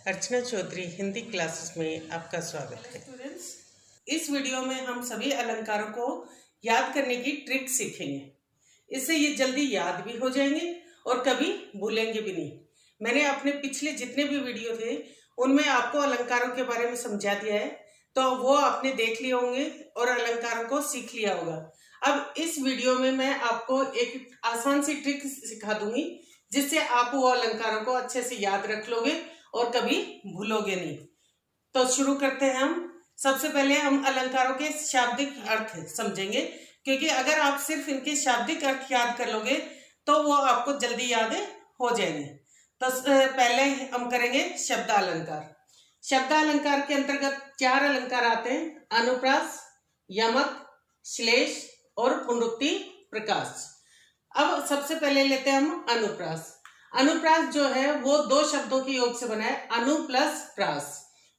अर्चना Chaudhary Hindi classes में आपका स्वागत है। स्टूडेंट्स, इस वीडियो में हम सभी अलंकारों को याद करने की ट्रिक सीखेंगे। इससे ये जल्दी याद भी हो जाएंगे और कभी भूलेंगे भी नहीं। मैंने अपने पिछले जितने भी वीडियो थे उनमें आपको अलंकारों के बारे में समझा दिया है, तो वो आपने देख लिए होंगे और अलंकारों को सीख लिया होगा। अब इस वीडियो में मैं आपको एक आसान सी ट्रिक सिखा दूंगी जिससे आप वो अलंकारों को अच्छे से याद रख लोगे और कभी भूलोगे नहीं। तो शुरू करते हैं हम। सबसे पहले हम अलंकारों के शाब्दिक अर्थ समझेंगे, क्योंकि अगर आप सिर्फ इनके शाब्दिक अर्थ याद कर लोगे तो वो आपको जल्दी याद हो जाएंगे। तो पहले हम करेंगे शब्दालंकार। शब्दालंकार के अंतर्गत 4 अलंकार आते हैं: अनुप्रास, यमक, श्लेष और पुनरुक्ति प्रकाश। अब सबसे पहले लेते हैं हम अनुप्रास। अनुप्रास जो है वो 2 शब्दों के योग से बना है, अनु प्लस प्रास।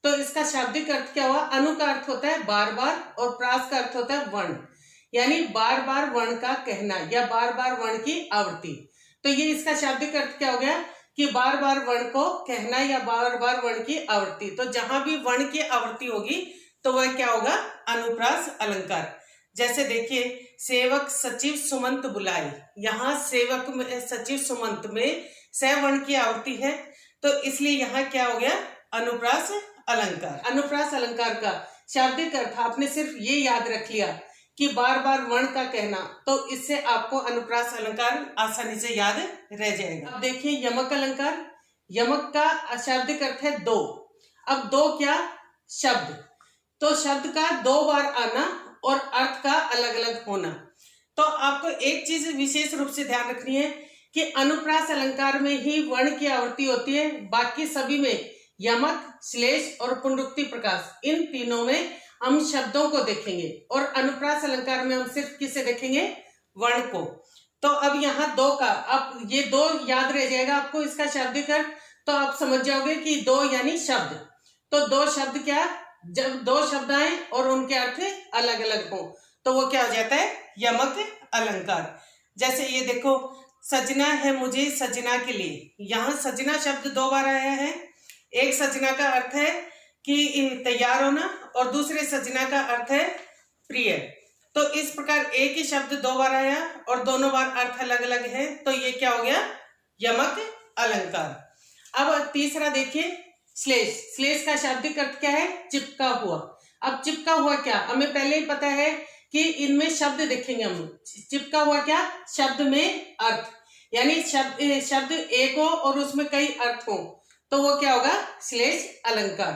तो इसका शाब्दिक अर्थ क्या हुआ? अनु का अर्थ होता है बार बार और प्रास का अर्थ होता है वर्ण, यानी बार बार वर्ण का कहना या बार बार वर्ण की आवृत्ति। तो ये इसका शाब्दिक अर्थ क्या हो गया कि बार बार वर्ण को कहना या बार बार वर्ण की आवृत्ति। तो जहां भी वर्ण की आवृत्ति होगी तो वह क्या होगा? अनुप्रास अलंकार। जैसे देखिए, सेवक सचिव सुमंत बुलाए, यहाँ सेवक में सचिव सुमंत में सवर्ण की आवृत्ति है, तो इसलिए यहाँ क्या हो गया? अनुप्रास अलंकार। अनुप्रास अलंकार का शाब्दिक अर्थ आपने सिर्फ ये याद रख लिया कि बार बार वर्ण का कहना, तो इससे आपको अनुप्रास अलंकार आसानी से याद रह जाएगा। अब देखिए यमक अलंकार। यमक का शाब्दिक अर्थ है 2। अब 2 क्या? शब्द। तो शब्द का 2 बार आना और अर्थ का अलग अलग होना। तो आपको एक चीज विशेष रूप से ध्यान रखनी है कि अनुप्रास अलंकार में ही वर्ण की आवृत्ति होती है, बाकी सभी में यमक, श्लेष और पुनरुक्ति प्रकाश, इन तीनों में हम शब्दों को देखेंगे और अनुप्रास अलंकार में हम सिर्फ किसे देखेंगे? वर्ण को। तो अब यहाँ 2 का, अब ये 2 याद रह जाएगा आपको इसका शाब्दिक अर्थ, तो आप समझ जाओगे कि 2 यानी शब्द। तो 2 शब्द क्या? जब 2 शब्द आए और उनके अर्थ अलग अलग हो तो वो क्या हो जाता है? यमक अलंकार। जैसे ये देखो, सजना है मुझे सजना के लिए, यहाँ सजना शब्द 2 बार आया है। एक सजना का अर्थ है कि तैयार होना और दूसरे सजना का अर्थ है प्रिय। तो इस प्रकार एक ही शब्द 2 बार आया और दोनों बार अर्थ अलग अलग है, तो ये क्या हो गया? यमक अलंकार। अब तीसरा देखिए, श्लेष। श्लेष का शाब्दिक अर्थ क्या है? चिपका हुआ। अब चिपका हुआ क्या? हमें पहले ही पता है कि इनमें शब्द देखेंगे हम। चिपका हुआ क्या? शब्द में अर्थ, यानी शब्द एक हो और उसमें कई अर्थ हो तो वो क्या होगा? श्लेष अलंकार।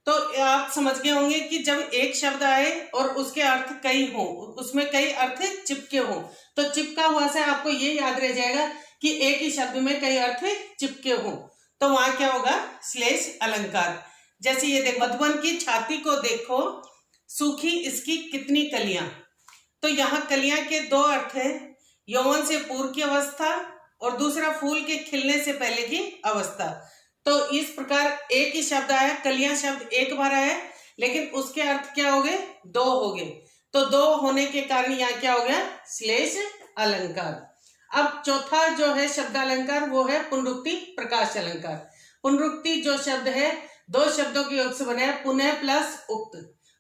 तो आप समझ गए होंगे कि जब एक शब्द आए और उसके अर्थ कई हो, उसमें कई अर्थ चिपके हो, तो चिपका हुआ से आपको ये याद रह जाएगा कि एक ही शब्द में कई अर्थ चिपके हो, तो वहां क्या होगा? श्लेष अलंकार। जैसे ये देखो, मधुबन की छाती को देखो, सूखी इसकी कितनी कलियां। तो यहाँ कलियां के 2 अर्थ है, यौवन से पूर्व की अवस्था और दूसरा फूल के खिलने से पहले की अवस्था। तो इस प्रकार एक ही शब्द आया, कलियां शब्द 1 बार आया, लेकिन उसके अर्थ क्या हो गए? 2 हो गए। तो 2 होने के कारण यहाँ क्या हो गया? श्लेष अलंकार। अब चौथा जो है शब्दालंकार वो है पुनरुक्ति प्रकाश अलंकार। पुनरुक्ति जो शब्द है 2 शब्दों के योग से बना है, पुनः प्लस उक्त।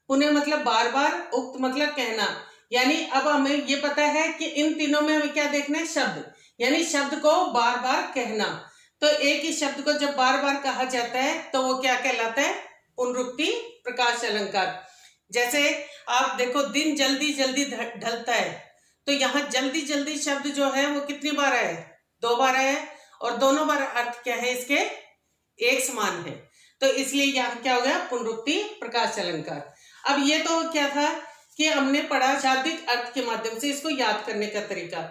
पुनः मतलब बार बार, उक्त मतलब कहना, यानी अब हमें ये पता है कि इन तीनों में हमें क्या देखना है? शब्द, यानी शब्द को बार बार कहना। तो एक ही शब्द को जब बार बार कहा जाता है तो वो क्या कहलाता है? पुनरुक्ति प्रकाश अलंकार। जैसे आप देखो, दिन जल्दी जल्दी ढलता है, तो यहाँ जल्दी जल्दी शब्द जो है वो कितनी बार आया? 2 बार आया, और दोनों बार अर्थ क्या है इसके? एक समान है। तो इसलिए यहाँ क्या हो गया? पुनरुक्ति प्रकाश अलंकार। अब ये तो क्या था कि हमने पढ़ा शाब्दिक अर्थ के माध्यम से इसको याद करने का तरीका।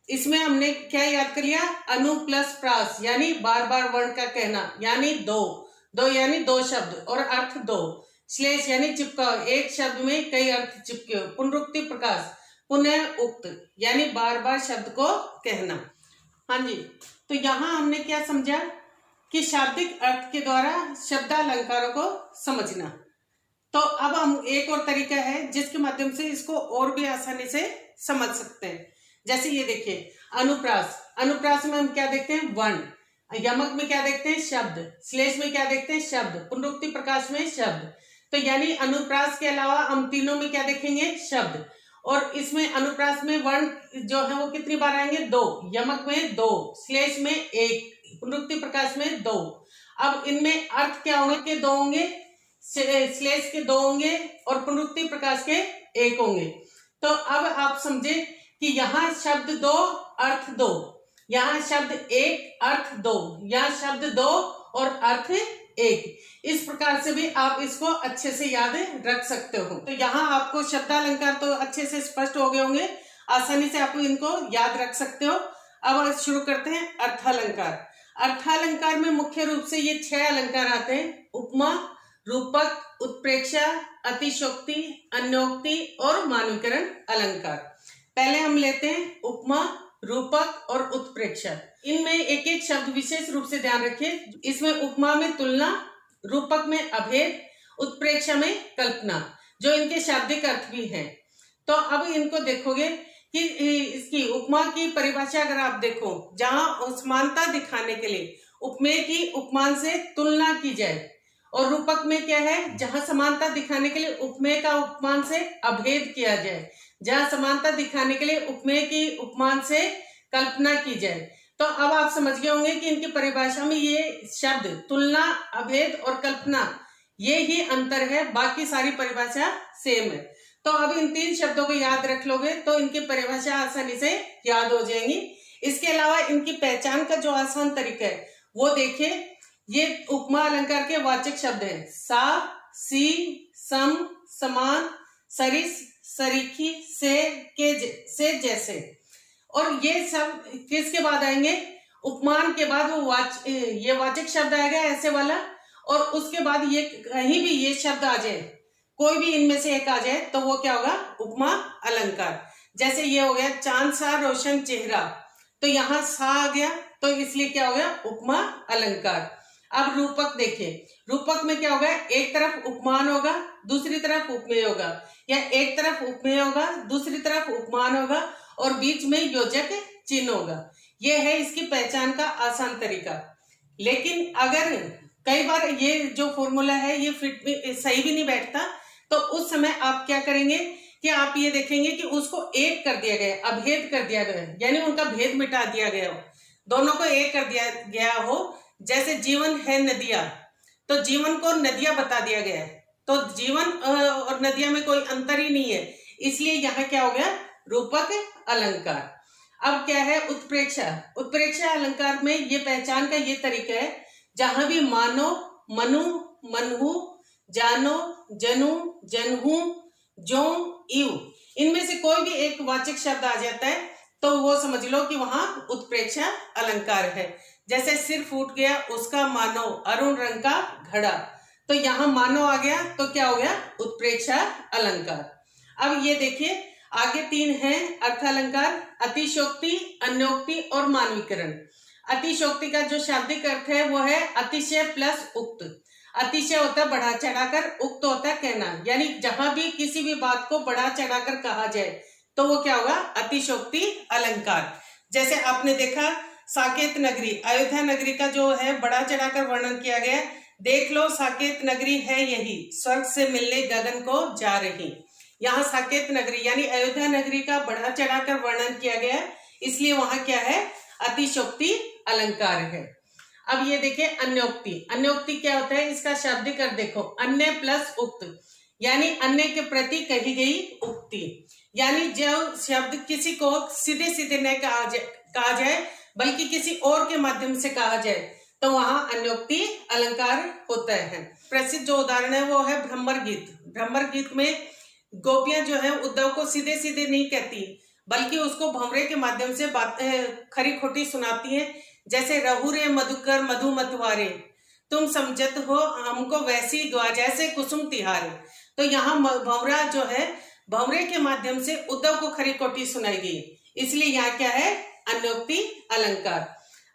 इसमें हमने क्या याद कर लिया? अनु प्लस प्रास, यानी बार बार वर्ण का कहना, यानी 2 यानी 2 शब्द और अर्थ 2। श्लेष यानी चिपका, एक शब्द में कई अर्थ चिपके हो। पुनरुक्ति प्रकाश, पुनः उक्त, यानी बार बार शब्द को कहना। हाँ जी, तो यहाँ हमने क्या समझा कि शाब्दिक अर्थ के द्वारा शब्दालंकारों को समझना। तो अब हम एक और तरीका है जिसके माध्यम से इसको और भी आसानी से समझ सकते हैं। जैसे ये देखिए, अनुप्रास। अनुप्रास में हम क्या देखते हैं? वर्ण। यमक में क्या देखते हैं? शब्द। श्लेष में क्या देखते हैं? शब्द। पुनरुक्ति प्रकाश में शब्द। तो यानी अनुप्रास के अलावा हम तीनों में क्या देखेंगे? शब्द। और इसमें अनुप्रास में वर्ण जो है वो कितनी बार आएंगे? 2। यमक में 2, श्लेष में 1, पुनरुक्ति प्रकाश में 2। अब इनमें अर्थ क्या होंगे? के 2 होंगे, श्लेष के 2 होंगे और पुनरुक्ति प्रकाश के 1 होंगे। तो अब आप समझे कि यहाँ शब्द 2 अर्थ 2, यहाँ शब्द 1 अर्थ 2, यहाँ शब्द 2 और अर्थ 1। इस प्रकार से भी आप इसको अच्छे से याद रख सकते हो। तो यहाँ आपको शब्दालंकार तो अच्छे से स्पष्ट हो गए होंगे, आसानी से आप इनको याद रख सकते हो। अब शुरू करते हैं अर्थालंकार। अर्थालंकार में मुख्य रूप से ये 6 अलंकार आते हैं: उपमा, रूपक, उत्प्रेक्षा, अतिशयोक्ति, अन्योक्ति और मानवीकरण अलंकार। पहले हम लेते हैं उपमा, रूपक और उत्प्रेक्षा। इनमें एक एक शब्द विशेष रूप से ध्यान रखिए। इसमें उपमा में तुलना, रूपक में अभेद, उत्प्रेक्षा में कल्पना, जो इनके शाब्दिक अर्थ भी हैं। तो अब इनको देखोगे कि इसकी उपमा की परिभाषा अगर आप देखो, जहां समानता दिखाने के लिए उपमेय की उपमान से तुलना की जाए, और रूपक में क्या है? जहां समानता दिखाने के लिए उपमेय का उपमान से अभेद किया जाए, जहां समानता दिखाने के लिए उपमेय की उपमान से कल्पना की जाए। तो अब आप समझ गए होंगे कि इनकी परिभाषा में ये शब्द तुलना, अभेद और कल्पना, ये ही अंतर है, बाकी सारी परिभाषा सेम है। तो अब इन 3 शब्दों को याद रख लोगे तो इनकी परिभाषा आसानी से याद हो जाएंगी। इसके अलावा इनकी पहचान का जो आसान तरीका है वो देखिए। ये उपमा अलंकार के वाचक शब्द हैं: सा, सी, सम, समान, सरिस, सरीखी, से, के, से, जैसे। और ये सब किसके बाद आएंगे? उपमान के बाद वो ये वाचक शब्द आएगा ऐसे वाला, और उसके बाद ये कहीं भी ये शब्द आ जाए, कोई भी इनमें से एक आ जाए, तो वो क्या होगा? उपमा अलंकार। जैसे ये हो गया चांद सा रोशन चेहरा, तो यहाँ सा आ गया, तो इसलिए क्या हो गया? उपमा अलंकार। अब रूपक देखिए, रूपक में क्या होगा? एक तरफ उपमान होगा, दूसरी तरफ उपमेय होगा, या एक तरफ उपमेय होगा, दूसरी तरफ उपमान होगा और बीच में योजक चिन्ह होगा। यह है इसकी पहचान का आसान तरीका। लेकिन अगर कई बार ये जो फॉर्मूला है ये सही भी नहीं बैठता, तो उस समय आप क्या करेंगे कि आप ये देखेंगे कि उसको एक कर दिया गया, अभेद कर दिया गया, यानी उनका भेद मिटा दिया गया हो, दोनों को एक कर दिया गया हो। जैसे जीवन है नदियां, तो जीवन को नदियां बता दिया गया है, तो जीवन और नदियां में कोई अंतर ही नहीं है, इसलिए यहाँ क्या हो गया? रूपक अलंकार। अब क्या है? उत्प्रेक्षा। उत्प्रेक्षा अलंकार में ये पहचान का ये तरीका है, जहां भी मानो, मनु, मनहु, जानो, जनु, जनहु, जो, इव, इनमें से कोई भी एक वाचक शब्द आ जाता है तो वो समझ लो कि वहां उत्प्रेक्षा अलंकार है। जैसे सिर फूट गया उसका मानो, अरुण रंग का घड़ा, तो यहाँ मानो आ गया, तो क्या हो गया? उत्प्रेक्षा अलंकार। अब ये देखिए आगे 3 हैं अर्थालंकार: अतिशयोक्ति, अन्योक्ति और मानवीकरण। अतिशयोक्ति का जो शाब्दिक अर्थ है वो है अतिशय प्लस उक्त। अतिशय होता है बढ़ा चढ़ाकर, उक्त होता है कहना, यानी जहां भी किसी भी बात को बढ़ा चढ़ाकर कहा जाए तो वो क्या होगा? अतिशयोक्ति अलंकार। जैसे आपने देखा साकेत नगरी, अयोध्या नगरी का जो है बढ़ा चढ़ाकर वर्णन किया गया। देख लो साकेत नगरी है यही, स्वर्ग से मिलने गगन को जा रही। यहाँ साकेत नगरी यानी अयोध्या नगरी का बढ़ा चढ़ाकर वर्णन किया गया, इसलिए वहां क्या है? अतिशयोक्ति अलंकार है। अब ये देखिए अन्योक्ति। अन्योक्ति क्या होता है? इसका शाब्दिक अर्थ देखो, अन्य प्लस उक्त, यानी अन्य के प्रति कही गई उक्ति, यानी जो शब्द किसी को सीधे सीधे न कहा जाए बल्कि किसी और के माध्यम से कहा जाए, तो वहां अन्योक्ति अलंकार होता है। प्रसिद्ध जो उदाहरण है वो है भ्रमर गीत। भ्रमर गीत में गोपियां जो है उद्धव को सीधे सीधे नहीं कहती, बल्कि उसको भंवरे के माध्यम से बातें खरी खोटी सुनाती हैं। जैसे रहु रे मधुकर मधु मतवारे, तुम समझत हो हमको वैसी दुआ जैसे कुसुम तिहारे। तो यहाँ भंवरा जो है, भंवरे के माध्यम से उद्धव को खरी खोटी सुनाई गई, इसलिए यहाँ क्या है? अन्योक्ति अलंकार।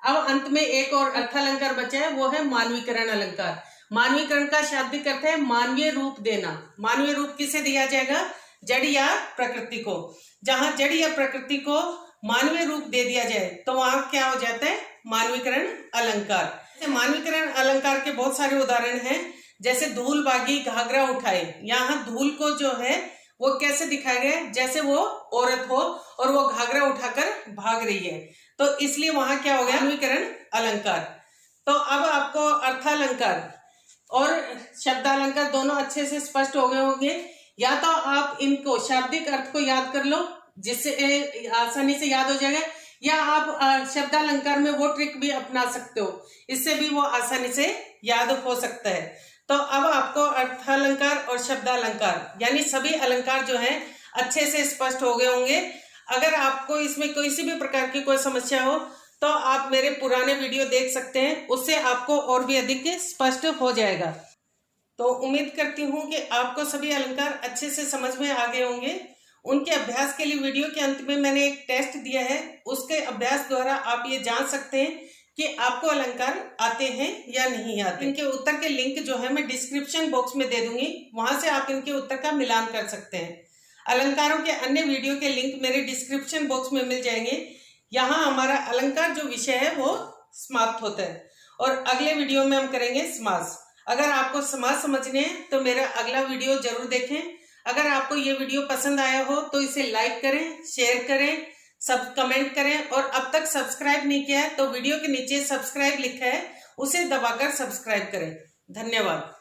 अब अंत में एक और अर्थालंकार बचा है, वो है मानवीकरण अलंकार। मानवीकरण का शाब्दिक अर्थ है मानवीय रूप देना। मानवीय रूप किसे दिया जाएगा? जड़ या प्रकृति को। जहां जड़ या प्रकृति को मानवीय रूप दे दिया जाए तो वहां क्या हो जाता है? मानवीकरण अलंकार। मानवीकरण अलंकार के बहुत सारे उदाहरण हैं, जैसे धूल बागी घाघरा उठाए। यहाँ धूल को जो है वो कैसे दिखाया गया है, जैसे वो औरत हो और वो घाघरा उठाकर भाग रही है, तो इसलिए वहां क्या हो गया, मानवीकरण अलंकार। तो अब आपको अर्थालंकार और शब्दालंकार दोनों अच्छे से स्पष्ट हो गए होंगे। या तो आप इनको शाब्दिक अर्थ को याद कर लो जिससे आसानी से याद हो जाएगा, या आप शब्दालंकार में वो ट्रिक भी अपना सकते हो, इससे भी वो आसानी से याद हो सकता है। तो अब आपको अर्थालंकार और शब्दालंकार यानी सभी अलंकार जो हैं अच्छे से स्पष्ट हो गए होंगे। अगर आपको इसमें किसी भी प्रकार की कोई समस्या हो तो आप मेरे पुराने वीडियो देख सकते हैं, उससे आपको और भी अधिक स्पष्ट हो जाएगा। तो उम्मीद करती हूँ कि आपको सभी अलंकार अच्छे से समझ में आ गए होंगे। उनके अभ्यास के लिए वीडियो के अंत में मैंने एक टेस्ट दिया है, उसके अभ्यास द्वारा आप ये जान सकते हैं कि आपको अलंकार आते हैं या नहीं आते। इनके उत्तर के लिंक जो है मैं डिस्क्रिप्शन बॉक्स में दे दूंगी, वहां से आप इनके उत्तर का मिलान कर सकते हैं। अलंकारों के अन्य वीडियो के लिंक मेरे डिस्क्रिप्शन बॉक्स में मिल जाएंगे। यहाँ हमारा अलंकार जो विषय है वो समाप्त होता है और अगले वीडियो में हम करेंगे समास। अगर आपको समास समझने हैं तो मेरा अगला वीडियो जरूर देखें। अगर आपको ये वीडियो पसंद आया हो तो इसे लाइक करें, शेयर करें, सब कमेंट करें, और अब तक सब्सक्राइब नहीं किया है तो वीडियो के नीचे सब्सक्राइब लिखा है उसे दबाकर सब्सक्राइब करें। धन्यवाद।